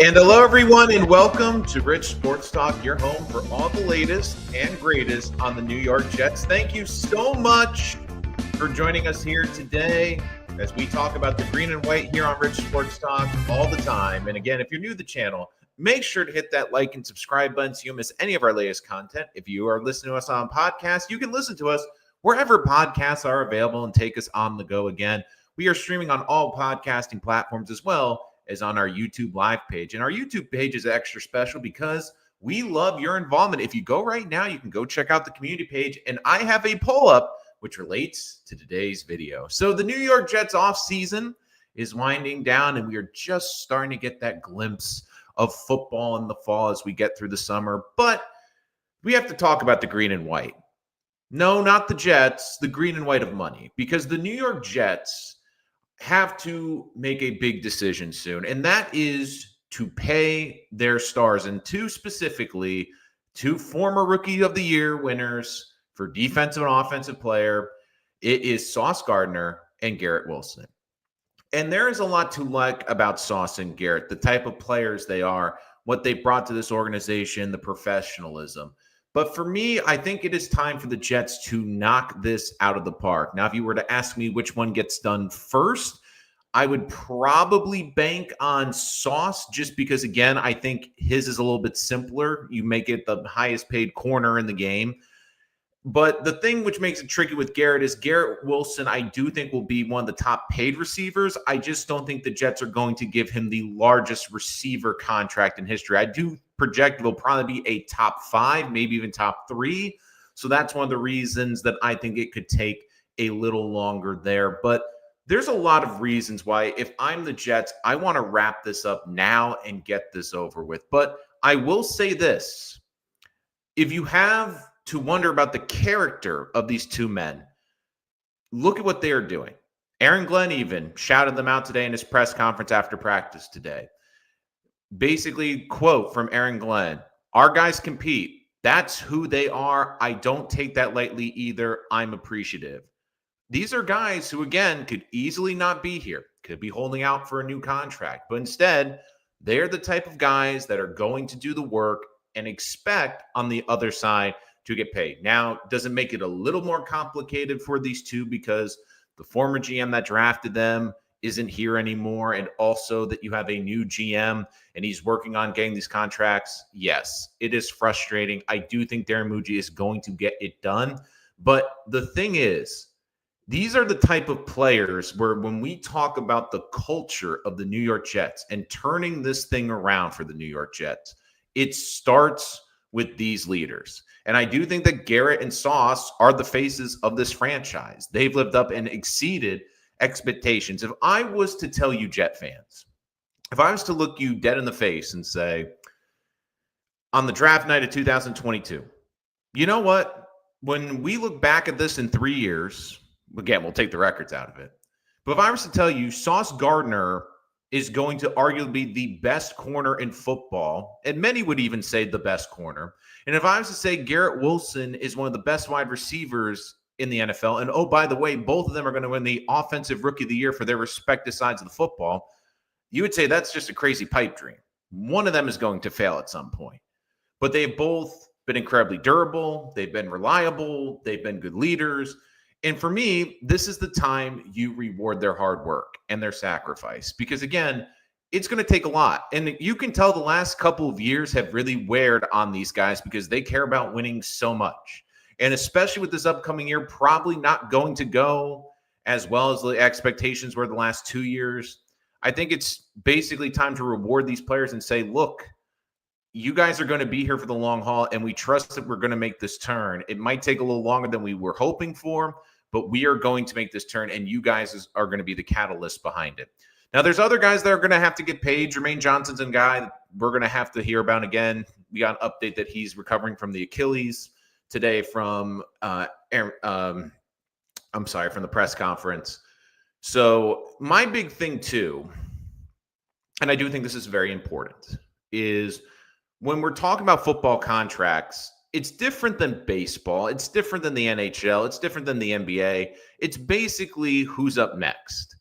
And hello, everyone, and welcome to Rich Sports Talk, your home for all the latest and greatest on the New York Jets. Thank you so much for joining us here today as we talk about the green and white here on Rich Sports Talk all the time. And again, if you're new to the channel, make sure to hit that like and subscribe button so you don't miss any of our latest content. If you are listening to us on podcast, you can listen to us wherever podcasts are available and take us on the go again. We are streaming on all podcasting platforms as well as on our YouTube live page. And our YouTube page is extra special because we love your involvement. If you go right now, you can go check out the community page. And I have a poll up which relates to today's video. So the New York Jets offseason is winding down, and we are just starting to get that glimpse of football in the fall as we get through the summer. But we have to talk about the green and white. No, not the Jets, the green and white of money, because the New York Jets have to make a big decision soon, and that is to pay their stars, and specifically two former Rookie of the Year winners for defensive and offensive player. It is Sauce Gardner and Garrett Wilson. And there is a lot to like about Sauce and Garrett, the type of players they are, what they brought to this organization, the professionalism. But for me, I think it is time for the Jets to knock this out of the park. Now, if you were to ask me which one gets done first, I would probably bank on Sauce just because, again, I think his is a little bit simpler. You make it the highest paid corner in the game. But the thing which makes it tricky with Garrett is Garrett Wilson, I do think, will be one of the top paid receivers. I just don't think the Jets are going to give him the largest receiver contract in history. I do project it will probably be a top 5, maybe even top 3. So that's one of the reasons that I think it could take a little longer there. But there's a lot of reasons why, if I'm the Jets, I want to wrap this up now and get this over with. But I will say this. If you have to wonder about the character of these two men, look at what they are doing. Aaron Glenn even shouted them out today in his press conference after practice today. Basically, quote from Aaron Glenn, "Our guys compete. That's who they are. I don't take that lightly either. I'm appreciative." These are guys who, again, could easily not be here, could be holding out for a new contract. But instead, they're the type of guys that are going to do the work and expect on the other side to get paid. Now, does it make it a little more complicated for these two because the former GM that drafted them isn't here anymore, and also that you have a new GM and he's working on getting these contracts? Yes, it is frustrating. I do think Darren Muji is going to get it done. But the thing is, these are the type of players where when we talk about the culture of the New York Jets and turning this thing around for the New York Jets, it starts with these leaders. And I do think that Garrett and Sauce are the faces of this franchise. They've lived up and exceeded expectations. If I was to tell you, Jet fans, if I was to look you dead in the face and say, on the draft night of 2022, you know what? When we look back at this in 3 years, again, we'll take the records out of it. But if I was to tell you Sauce Gardner is going to arguably be the best corner in football, and many would even say the best corner. And if I was to say Garrett Wilson is one of the best wide receivers in the NFL, and oh, by the way, both of them are going to win the Offensive Rookie of the Year for their respective sides of the football, you would say that's just a crazy pipe dream. One of them is going to fail at some point. But they've both been incredibly durable. They've been reliable. They've been good leaders. And for me, this is the time you reward their hard work and their sacrifice. Because again, it's going to take a lot. And you can tell the last couple of years have really weared on these guys because they care about winning so much. And especially with this upcoming year, probably not going to go as well as the expectations were the last 2 years. I think it's basically time to reward these players and say, look, you guys are going to be here for the long haul, and we trust that we're going to make this turn. It might take a little longer than we were hoping for, but we are going to make this turn, and you guys are going to be the catalyst behind it. Now, there's other guys that are going to have to get paid. Jermaine Johnson's a guy that we're going to have to hear about again. We got an update that he's recovering from the Achilles today from from the press conference. So my big thing too, and I do think this is very important, is when we're talking about football contracts, it's different than baseball. It's different than the NHL. It's different than the NBA. It's basically who's up next.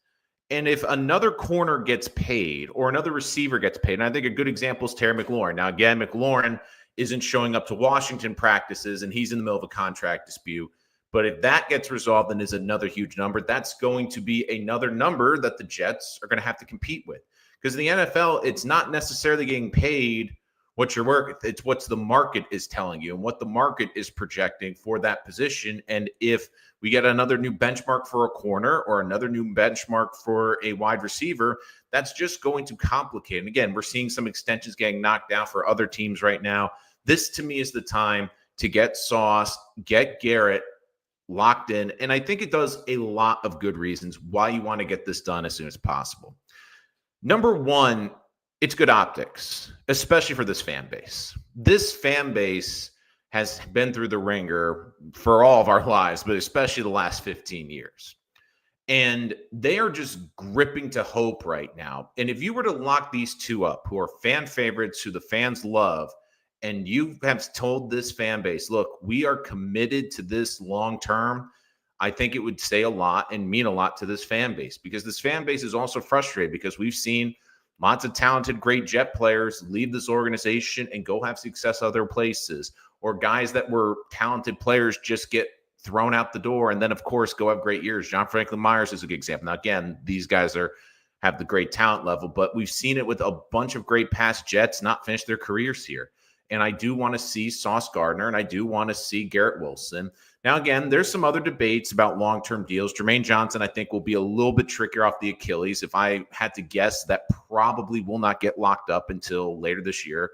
And if another corner gets paid or another receiver gets paid, and I think a good example is Terry McLaurin. Now, again, McLaurin isn't showing up to Washington practices and he's in the middle of a contract dispute. But if that gets resolved and is another huge number, that's going to be another number that the Jets are going to have to compete with. Because in the NFL, it's not necessarily getting paid what you're worth. It's what the market is telling you and what the market is projecting for that position. And if we get another new benchmark for a corner or another new benchmark for a wide receiver, that's just going to complicate. And again, we're seeing some extensions getting knocked down for other teams right now. This, to me, is the time to get Sauce, get Garrett locked in. And I think it does a lot of good reasons why you want to get this done as soon as possible. Number one, it's good optics, especially for this fan base. This fan base has been through the ringer for all of our lives, but especially the last 15 years. And they are just gripping to hope right now. And if you were to lock these two up, who are fan favorites, who the fans love, and you have told this fan base, look, we are committed to this long term, I think it would say a lot and mean a lot to this fan base, because this fan base is also frustrated because we've seen lots of talented, great Jet players leave this organization and go have success other places, or guys that were talented players just get thrown out the door and then, of course, go have great years. John Franklin Myers is a good example. Now, again, these guys have the great talent level, but we've seen it with a bunch of great past Jets not finish their careers here. And I do want to see Sauce Gardner, and I do want to see Garrett Wilson. Now, again, there's some other debates about long-term deals. Jermaine Johnson, I think, will be a little bit trickier off the Achilles. If I had to guess, that probably will not get locked up until later this year.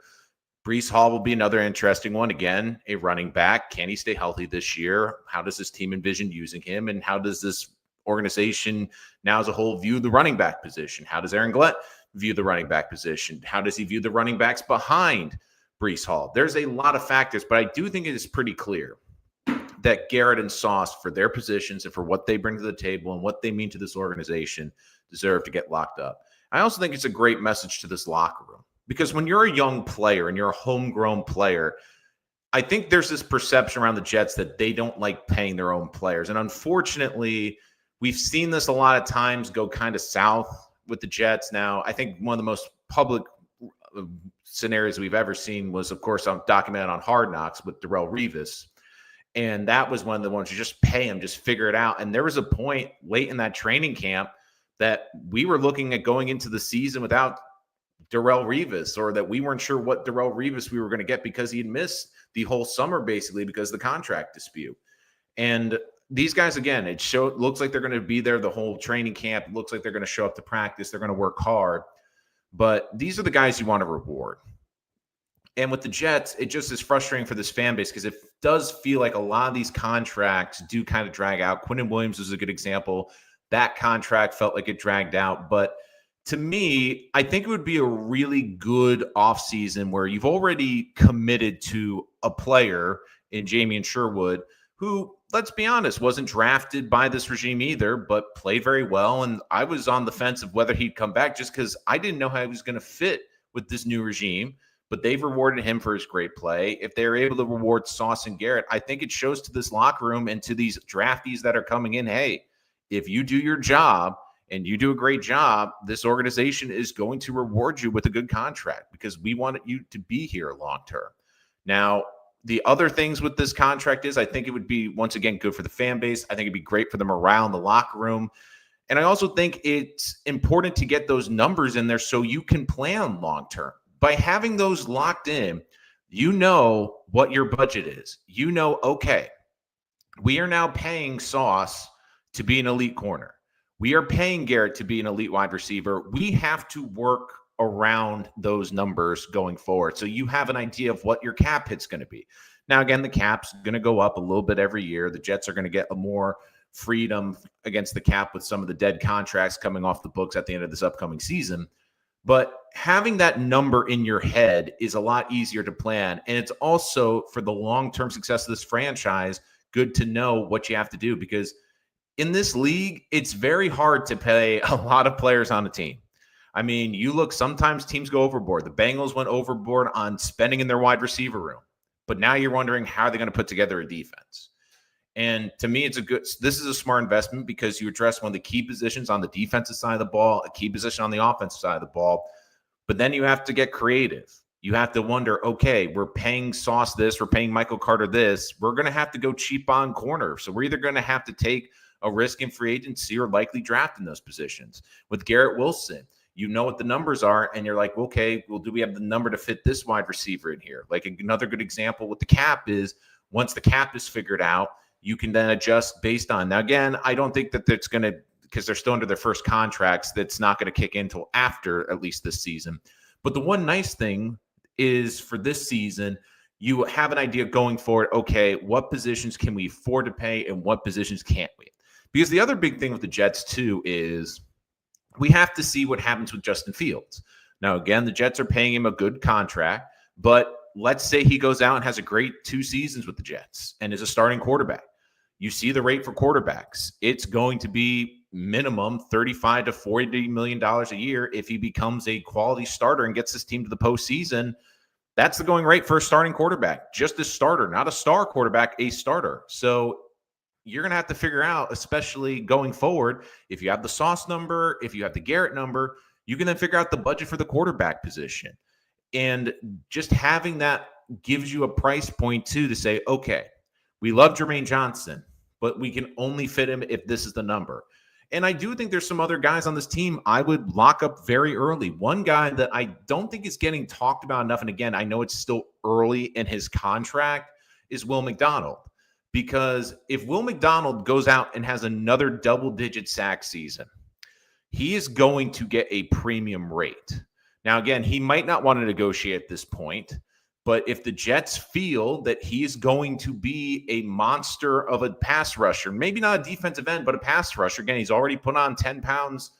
Breece Hall will be another interesting one. Again, a running back. Can he stay healthy this year? How does this team envision using him? And how does this organization now as a whole view the running back position? How does Aaron Glett view the running back position? How does he view the running backs behind Breece Hall? There's a lot of factors, but I do think it is pretty clear that Garrett and Sauce, for their positions and for what they bring to the table and what they mean to this organization, deserve to get locked up. I also think it's a great message to this locker room, because when you're a young player and you're a homegrown player, I think there's this perception around the Jets that they don't like paying their own players. And unfortunately, we've seen this a lot of times go kind of south with the Jets. Now, I think one of the most public scenarios we've ever seen was, of course, documented on Hard Knocks with Darrelle Revis. And that was one of the ones you just pay him, just figure it out. And there was a point late in that training camp that we were looking at going into the season without Darrelle Revis, or that we weren't sure what Darrelle Revis we were going to get because he had missed the whole summer basically because of the contract dispute. And these guys, again, looks like they're going to be there the whole training camp. It looks like they're going to show up to practice. They're going to work hard. But these are the guys you want to reward. And with the Jets, it just is frustrating for this fan base because it does feel like a lot of these contracts do kind of drag out. Quinnen Williams was a good example. That contract felt like it dragged out. But to me, I think it would be a really good offseason where you've already committed to a player in Jamien Sherwood who, let's be honest, wasn't drafted by this regime either, but played very well. And I was on the fence of whether he'd come back just because I didn't know how he was going to fit with this new regime. But they've rewarded him for his great play. If they're able to reward Sauce and Garrett, I think it shows to this locker room and to these draftees that are coming in, hey, if you do your job and you do a great job, this organization is going to reward you with a good contract because we want you to be here long term. Now, the other things with this contract is I think it would be, once again, good for the fan base. I think it'd be great for the morale in the locker room. And I also think it's important to get those numbers in there so you can plan long term. By having those locked in, you know what your budget is. You know, okay, we are now paying Sauce to be an elite corner. We are paying Garrett to be an elite wide receiver. We have to work around those numbers going forward. So you have an idea of what your cap hit's going to be. Now, again, the cap's going to go up a little bit every year. The Jets are going to get a more freedom against the cap with some of the dead contracts coming off the books at the end of this upcoming season. But having that number in your head is a lot easier to plan. And it's also, for the long-term success of this franchise, good to know what you have to do. Because in this league, it's very hard to pay a lot of players on a team. I mean, you look, sometimes teams go overboard. The Bengals went overboard on spending in their wide receiver room. But now you're wondering how they're going to put together a defense. And to me, this is a smart investment because you address one of the key positions on the defensive side of the ball, a key position on the offensive side of the ball. But then you have to get creative. You have to wonder, okay, we're paying Sauce this, we're paying Michael Carter this. We're going to have to go cheap on corner. So we're either going to have to take a risk in free agency or likely draft in those positions. With Garrett Wilson, you know what the numbers are, and you're like, okay, well, do we have the number to fit this wide receiver in here? Like another good example with the cap is once the cap is figured out, you can then adjust based on. Now, again, I don't think that it's going to, because they're still under their first contracts, that's not going to kick in until after at least this season. But the one nice thing is for this season, you have an idea going forward, okay, what positions can we afford to pay and what positions can't we? Because the other big thing with the Jets, too, is we have to see what happens with Justin Fields. Now, again, the Jets are paying him a good contract, but let's say he goes out and has a great 2 seasons with the Jets and is a starting quarterback. You see the rate for quarterbacks. It's going to be minimum $35 to $40 million a year if he becomes a quality starter and gets his team to the postseason. That's the going rate for a starting quarterback, just a starter, not a star quarterback, a starter. So you're going to have to figure out, especially going forward, if you have the Sauce number, if you have the Garrett number, you can then figure out the budget for the quarterback position. And just having that gives you a price point, too, to say, okay, we love Jermaine Johnson, but we can only fit him if this is the number. And I do think there's some other guys on this team I would lock up very early. One guy that I don't think is getting talked about enough, and again, I know it's still early in his contract, is Will McDonald. Because if Will McDonald goes out and has another double-digit sack season, he is going to get a premium rate. Now, again, he might not want to negotiate at this point, but if the Jets feel that he is going to be a monster of a pass rusher, maybe not a defensive end, but a pass rusher, again, he's already put on 10 pounds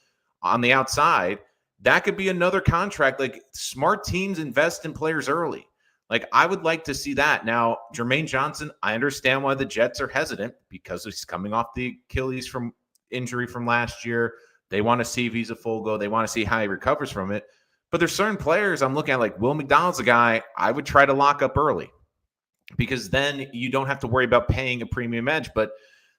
on the outside, that could be another contract. Like, smart teams invest in players early. Like, I would like to see that. Now, Jermaine Johnson, I understand why the Jets are hesitant because he's coming off the Achilles from injury from last year. They want to see if he's a full go. They want to see how he recovers from it. But there's certain players I'm looking at, like Will McDonald's a guy I would try to lock up early because then you don't have to worry about paying a premium edge. But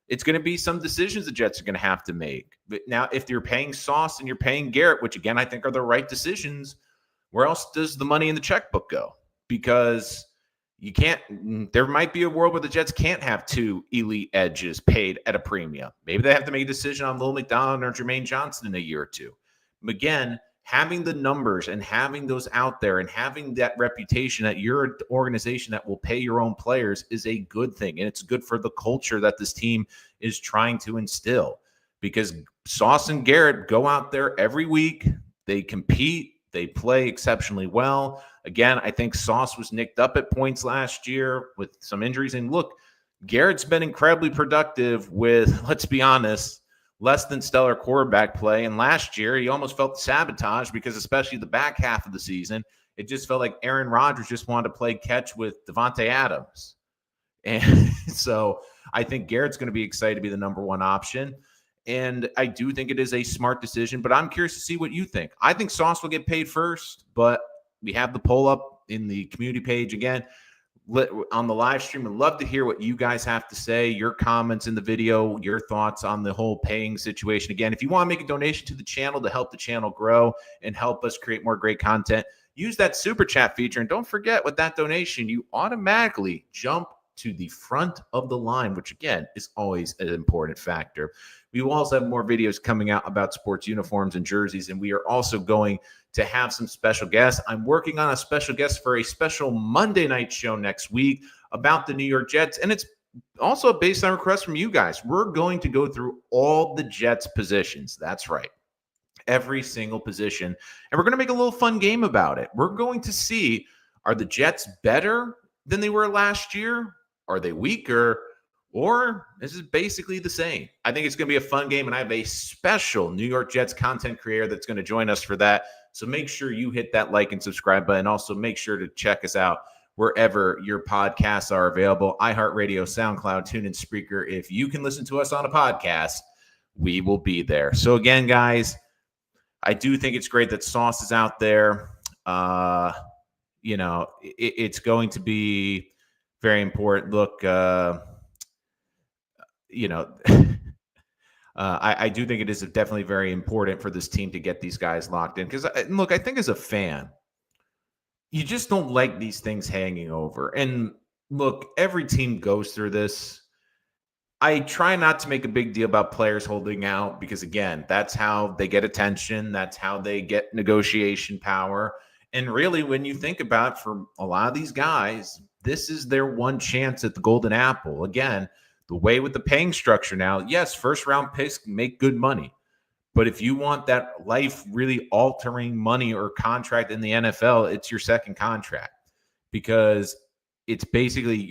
it's going to be some decisions the Jets are going to have to make. But now, if you're paying Sauce and you're paying Garrett, which, again, I think are the right decisions, where else does the money in the checkbook go? Because you can't – there might be a world where the Jets can't have 2 elite edges paid at a premium. Maybe they have to make a decision on Will McDonald or Jermaine Johnson in a year or two. Again, having the numbers and having those out there and having that reputation that you're an organization that will pay your own players is a good thing. And it's good for the culture that this team is trying to instill because Sauce and Garrett go out there every week. They compete. They play exceptionally well. Again, I think Sauce was nicked up at points last year with some injuries. And look, Garrett's been incredibly productive with, let's be honest, less than stellar quarterback play. And last year, he almost felt sabotage because especially the back half of the season, it just felt like Aaron Rodgers just wanted to play catch with Devontae Adams. And so I think Garrett's going to be excited to be the number 1 option. And I do think it is a smart decision, but I'm curious to see what you think. I think Sauce will get paid first, but we have the poll up in the community page again on the live stream. I'd love to hear what you guys have to say, your comments in the video, your thoughts on the whole paying situation. Again, if you want to make a donation to the channel to help the channel grow and help us create more great content, use that super chat feature. And don't forget, with that donation, you automatically jump to the front of the line, which again is always an important factor. We will also have more videos coming out about sports uniforms and jerseys, and we are also going to have some special guests. I'm working on a special guest for a special Monday night show next week about the New York Jets, and it's also based on requests from you guys. We're going to go through all the Jets positions. That's right. Every single position, and we're going to make a little fun game about it. We're going to see, are the Jets better than they were last year? Are they weaker? Or this is basically the same. I think it's going to be a fun game, and I have a special New York Jets content creator that's going to join us for that. So make sure you hit that like and subscribe button. Also, make sure to check us out wherever your podcasts are available. iHeartRadio, SoundCloud, TuneIn, Spreaker. If you can listen to us on a podcast, we will be there. So again, guys, I do think it's great that Sauce is out there. It's going to be very important. Look, you know, I do think it is definitely very important for this team to get these guys locked in. Because, look, I think as a fan, you just don't like these things hanging over. And look, every team goes through this. I try not to make a big deal about players holding out because, again, that's how they get attention. That's how they get negotiation power. And really, when you think about it, for a lot of these guys, this is their one chance at the golden apple. Again, the way with the paying structure now, yes, first round picks make good money. But if you want that life really altering money or contract in the NFL, it's your second contract because it's basically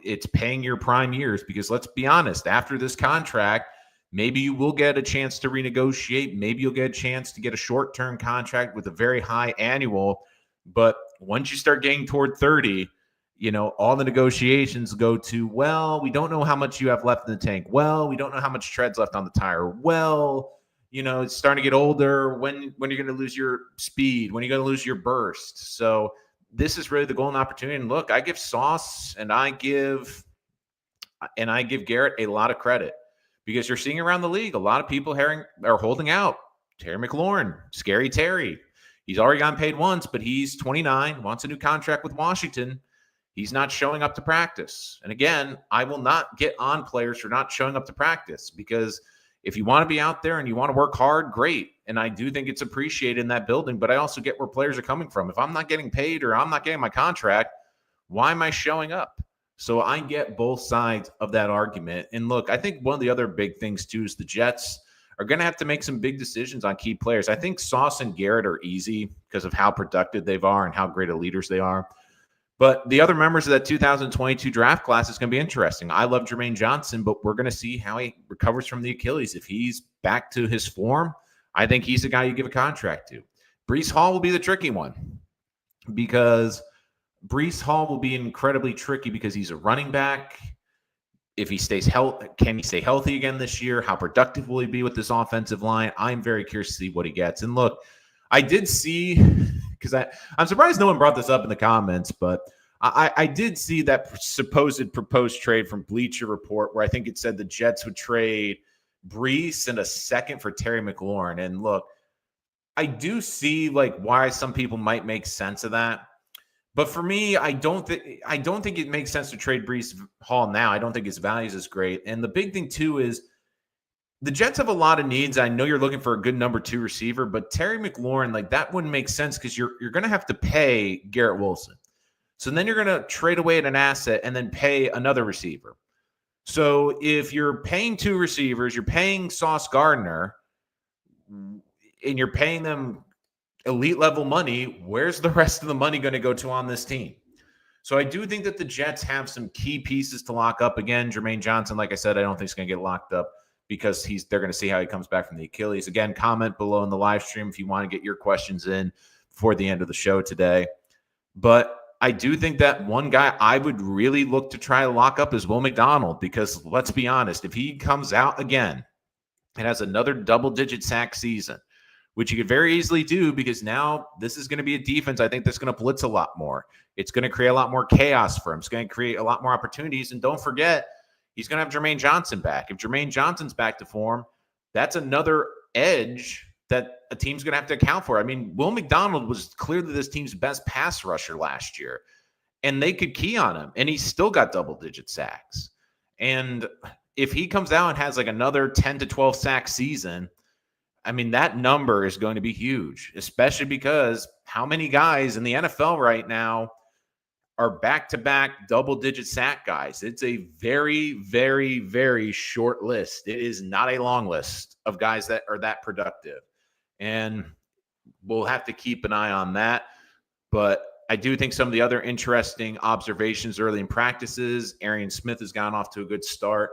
it's paying your prime years. Because let's be honest, after this contract, maybe you will get a chance to renegotiate. Maybe you'll get a chance to get a short-term contract with a very high annual. But once you start getting toward 30, all the negotiations go to, well, we don't know how much you have left in the tank. Well, we don't know how much tread's left on the tire. Well, it's starting to get older. When you're going to lose your speed, when you're going to lose your burst. So this is really the golden opportunity. And look, I give Sauce and I give Garrett a lot of credit because you're seeing around the league, a lot of people are holding out. Terry McLaurin, Scary Terry. He's already gotten paid once, but he's 29, wants a new contract with Washington. He's not showing up to practice. And again, I will not get on players for not showing up to practice because if you want to be out there and you want to work hard, great. And I do think it's appreciated in that building, but I also get where players are coming from. If I'm not getting paid or I'm not getting my contract, why am I showing up? So I get both sides of that argument. And look, I think one of the other big things too is the Jets are going to have to make some big decisions on key players. I think Sauce and Garrett are easy because of how productive they are and how great of leaders they are. But the other members of that 2022 draft class is going to be interesting. I love Jermaine Johnson, but we're going to see how he recovers from the Achilles. If he's back to his form, I think he's the guy you give a contract to. Breece Hall will be the tricky one because Breece Hall will be incredibly tricky because he's a running back. If he stays healthy, can he stay healthy again this year? How productive will he be with this offensive line? I'm very curious to see what he gets. And look, I did see, because I'm surprised no one brought this up in the comments, but I did see that supposed proposed trade from Bleacher Report where I think it said the Jets would trade Breece and a second for Terry McLaurin. And look, I do see why some people might make sense of that. But for me, I don't think it makes sense to trade Breece Hall now. I don't think his value is great. And the big thing too is the Jets have a lot of needs. I know you're looking for a good number 2 receiver, but Terry McLaurin, that wouldn't make sense because you're going to have to pay Garrett Wilson. So then you're going to trade away at an asset and then pay another receiver. So if you're paying 2 receivers, you're paying Sauce Gardner, and you're paying them elite level money, where's the rest of the money going to go to on this team? So I do think that the Jets have some key pieces to lock up. Again, Jermaine Johnson, like I said, I don't think he's going to get locked up because they're going to see how he comes back from the Achilles. Again, comment below in the live stream if you want to get your questions in before the end of the show today. But I do think that one guy I would really look to try to lock up is Will McDonald because let's be honest, if he comes out again and has another double-digit sack season, which you could very easily do because now this is going to be a defense I think that's going to blitz a lot more. It's going to create a lot more chaos for him. It's going to create a lot more opportunities. And don't forget, he's going to have Jermaine Johnson back. If Jermaine Johnson's back to form, that's another edge that a team's going to have to account for. I mean, Will McDonald was clearly this team's best pass rusher last year, and they could key on him, and he's still got double-digit sacks. And if he comes out and has another 10 to 12 sack season, I mean, that number is going to be huge, especially because how many guys in the NFL right now are back-to-back double-digit sack guys? It's a very, very, very short list. It is not a long list of guys that are that productive. And we'll have to keep an eye on that. But I do think some of the other interesting observations early in practices, Arian Smith has gone off to a good start.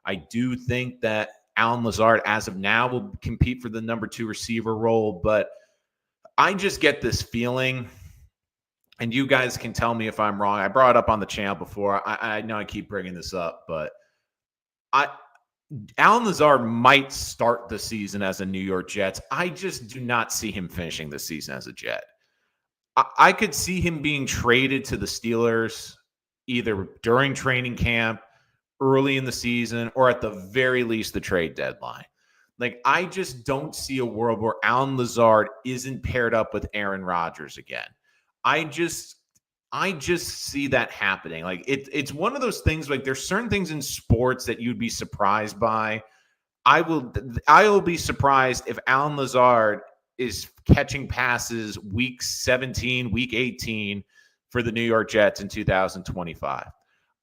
I do think that Allen Lazard, as of now, will compete for the number 2 receiver role. But I just get this feeling, and you guys can tell me if I'm wrong. I brought it up on the channel before. I know I keep bringing this up, but Allen Lazard might start the season as a New York Jets. I just do not see him finishing the season as a Jet. I could see him being traded to the Steelers either during training camp early in the season or at the very least the trade deadline. Like, I just don't see a world where Allen Lazard isn't paired up with Aaron Rodgers again. I just see that happening. Like, it's one of those things, like there's certain things in sports that you'd be surprised by. I will be surprised if Allen Lazard is catching passes week 17, week 18 for the New York Jets in 2025.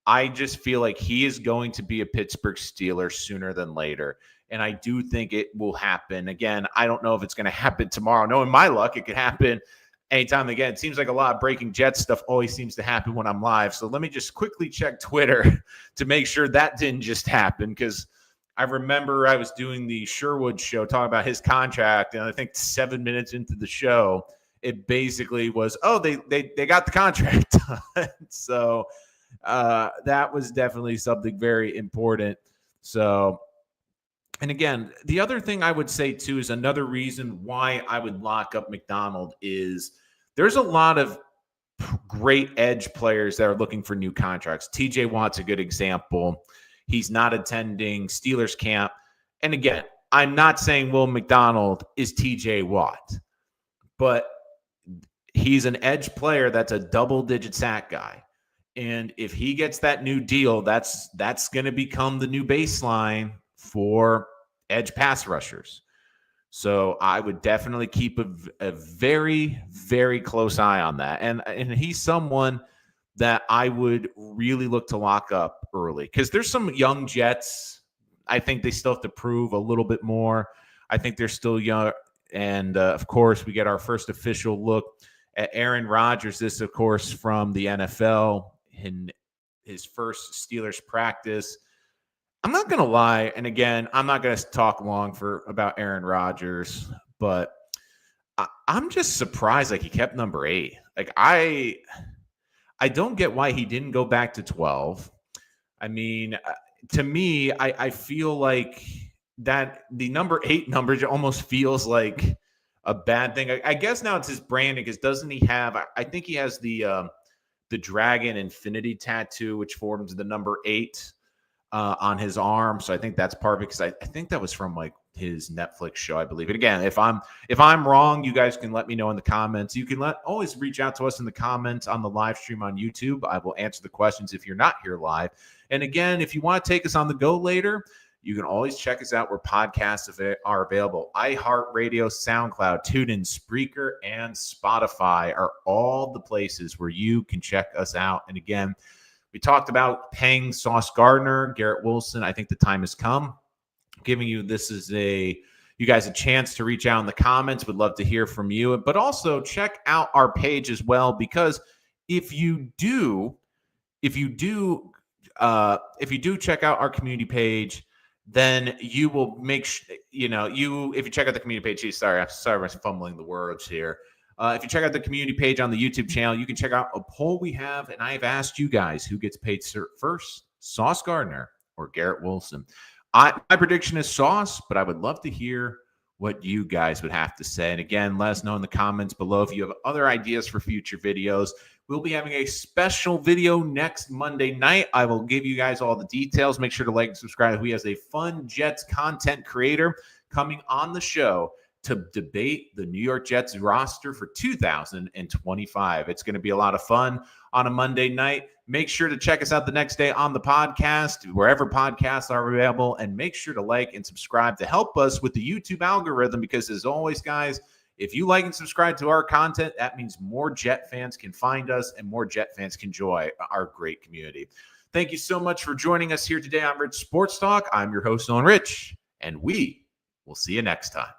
I just feel like he is going to be a Pittsburgh Steeler sooner than later. And I do think it will happen. Again, I don't know if it's going to happen tomorrow. Knowing my luck, it could happen anytime again. It seems like a lot of breaking Jets stuff always seems to happen when I'm live. So let me just quickly check Twitter to make sure that didn't just happen, because I remember I was doing the Sherwood show talking about his contract, and I think 7 minutes into the show, it basically was, oh, they got the contract done. So that was definitely something very important. So, and again, the other thing I would say too is another reason why I would lock up McDonald is there's a lot of great edge players that are looking for new contracts. TJ Watt's a good example. He's not attending Steelers camp. And again, I'm not saying Will McDonald is TJ Watt, but he's an edge player that's a double-digit sack guy. And if he gets that new deal, that's going to become the new baseline for edge pass rushers. So I would definitely keep a very, very close eye on that. And he's someone that I would really look to lock up early, because there's some young Jets. I think they still have to prove a little bit more. I think they're still young. And, of course, we get our first official look at Aaron Rodgers. This, of course, from the NFL in his first Steelers practice. I'm not going to lie, and again, I'm not going to talk long about Aaron Rodgers, but I'm just surprised like he kept number 8. Like I don't get why he didn't go back to 12. I mean, to me, I feel like that the number 8 number almost feels like a bad thing. I guess now it's his branding, because doesn't he have? I think he has the Dragon Infinity tattoo, which forms the number 8. On his arm. So I think that's part of it, because I think that was from like his Netflix show, I believe. And again, if I'm wrong, you guys can let me know in the comments. You can always reach out to us in the comments on the live stream on YouTube. I will answer the questions if you're not here live. And again, if you want to take us on the go later, you can always check us out where podcasts are available. iHeartRadio, SoundCloud, TuneIn, Spreaker, and Spotify are all the places where you can check us out. And again, we talked about paying Sauce Gardner, Garrett Wilson. I think the time has come. Giving you you guys a chance to reach out in the comments. Would love to hear from you. But also check out our page as well, because if you do check out our community page, then you will make sure, if you check out the community page, sorry, I'm fumbling the words here. If you check out the community page on the YouTube channel, you can check out a poll we have, and I've asked you guys who gets paid first, Sauce Gardner or Garrett Wilson. My prediction is Sauce, but I would love to hear what you guys would have to say. And again, let us know in the comments below if you have other ideas for future videos. We'll be having a special video next Monday night. I will give you guys all the details. Make sure to like and subscribe. We have a fun Jets content creator coming on the show to debate the New York Jets roster for 2025. It's going to be a lot of fun on a Monday night. Make sure to check us out the next day on the podcast, wherever podcasts are available, and make sure to like and subscribe to help us with the YouTube algorithm, because as always, guys, if you like and subscribe to our content, that means more Jet fans can find us and more Jet fans can enjoy our great community. Thank you so much for joining us here today on Rich Sports Talk. I'm your host, Owen Rich, and we will see you next time.